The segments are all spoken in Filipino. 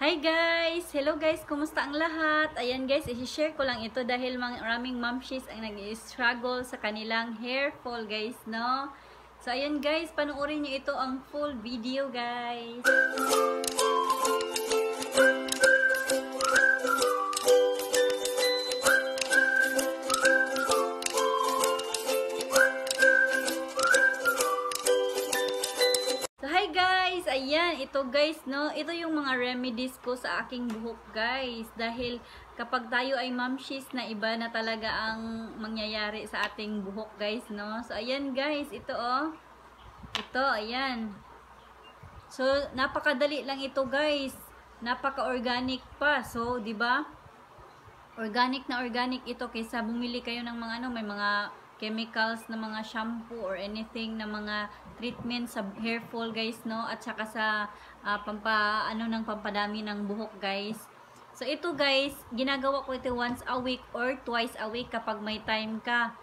Hi guys! Hello guys! Kumusta ang lahat? Ayan guys, i-share ko lang ito dahil maraming momshies ang nag-struggle sa kanilang hair fall guys, no? So ayan guys, panoorin nyo ito ang full video guys. Ayan, ito guys, no? Ito yung mga remedies ko sa aking buhok guys. Dahil kapag tayo ay momshies na iba na talaga ang mangyayari sa ating buhok guys, no? So, ayan guys, ito oh. Ito, ayan. So, napakadali lang ito guys. Napaka-organic pa. So, di ba? Organic na organic ito kaysa bumili kayo ng mga ano, may mga chemicals na mga shampoo or anything na mga treatment sa hair fall guys, no? At saka sa pampadami ng buhok guys. So ito guys, ginagawa ko ito once a week or twice a week kapag may time ka.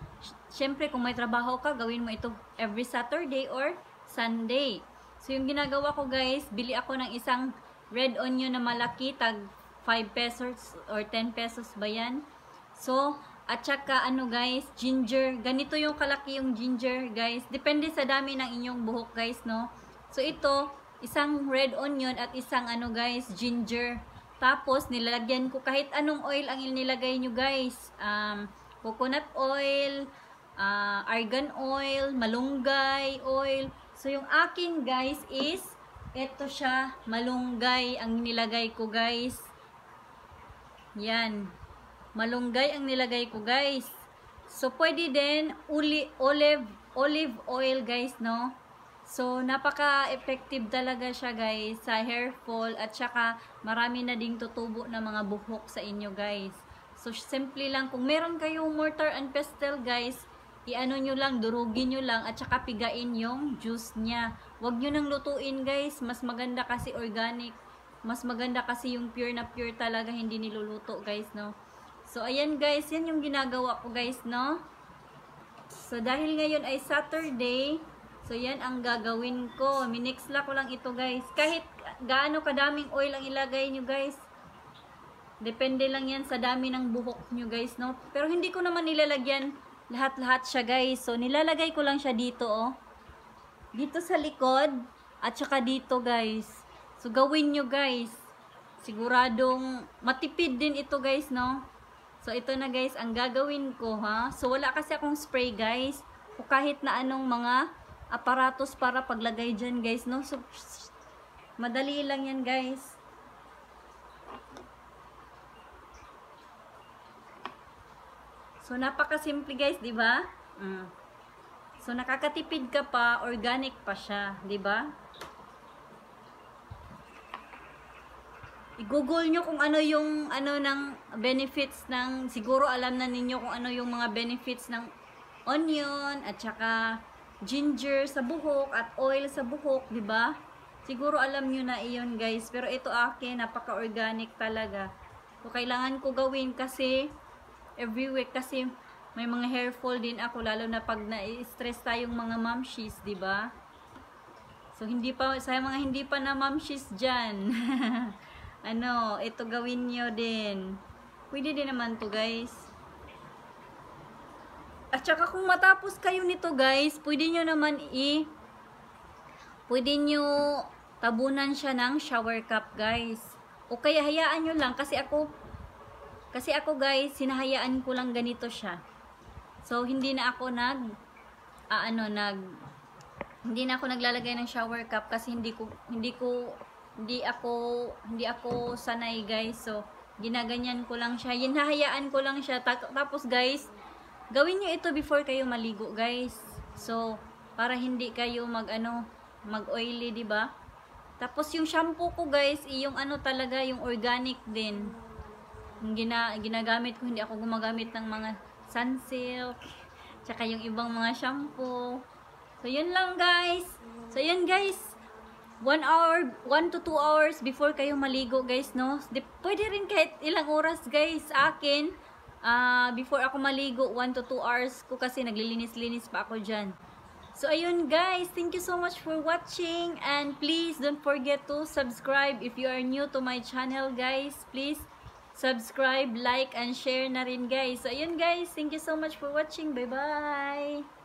Syempre kung may trabaho ka, gawin mo ito every Saturday or Sunday. So yung ginagawa ko guys, bili ako ng isang red onion na malaki, tag 5 pesos or 10 pesos ba yan? So at saka ano guys, ginger. Ganito yung kalaki yung ginger guys. Depende sa dami ng inyong buhok guys, no? So ito, isang red onion at isang ano guys, ginger. Tapos nilalagyan ko kahit anong oil ang inilagay nyo guys. Coconut oil, argan oil, malunggay oil. So yung akin guys is, ito siya, malunggay ang nilagay ko guys. Yan. Malunggay ang nilagay ko guys. So pwede din olive oil guys, no? So napaka-effective talaga siya guys sa hair fall at saka marami na ding tutubo na mga buhok sa inyo guys. So simple lang, kung meron kayong mortar and pestle guys, iano nyo lang, durugin nyo lang at saka pigain yung juice niya. Huwag nyo nang lutuin guys, mas maganda kasi organic. Mas maganda kasi yung pure na pure talaga, hindi niluluto guys, no? So, ayan guys, yan yung ginagawa ko guys, no? So, dahil ngayon ay Saturday, so yan ang gagawin ko. Minixla ko lang ito guys. Kahit gaano kadaming oil ang ilagay nyo guys. Depende lang yan sa dami ng buhok nyo guys, no? Pero hindi ko naman nilalagyan lahat-lahat siya guys. So, nilalagay ko lang siya dito, oh. Dito sa likod, at saka dito guys. So, gawin nyo guys. Siguradong matipid din ito guys, no? So, ito na guys, ang gagawin ko, ha? So, wala kasi akong spray, guys. O kahit na anong mga aparatos para paglagay dyan, guys, no? So, madali lang yan, guys. So, napakasimple, guys, di ba? So, nakakatipid ka pa, organic pa siya, di ba? I-google nyo kung ano yung ng benefits ng, siguro alam na ninyo kung ano yung mga benefits ng onion at saka ginger sa buhok at oil sa buhok, di ba? Siguro alam nyo na iyon guys, pero ito akin napaka-organic talaga. So kailangan ko gawin kasi every week kasi may mga hair fall din ako, lalo na pag na-stress tayong mga momshies, di ba? So hindi pa sa mga hindi pa na momshies diyan. Ano, ito gawin nyo din. Pwede din naman to guys. At saka kung matapos kayo nito guys, pwede nyo naman pwede nyo tabunan siya ng shower cap guys. O kaya hayaan nyo lang kasi ako guys, sinahayaan ko lang ganito siya. So hindi na ako hindi na ako naglalagay ng shower cap kasi hindi ako sanay guys. So ginaganyan ko lang siya, hinahayaan ko lang siya. Tapos guys, gawin nyo ito before kayo maligo guys. So para hindi kayo mag oily, di ba? Tapos yung shampoo ko guys, yung talaga yung organic din. Yung ginagamit ko, hindi ako gumagamit ng mga Sunsilk tsaka yung ibang mga shampoo. So yun lang guys. So yun guys, 1 to 2 hours before kayo maligo guys, no? Pwede rin kahit ilang oras guys. Akin, before ako maligo, 1 to 2 hours ko kasi naglilinis-linis pa ako dyan. So, ayun guys, thank you so much for watching, and please don't forget to subscribe if you are new to my channel guys. Please subscribe, like, and share na rin guys. So, ayun guys, thank you so much for watching. Bye-bye!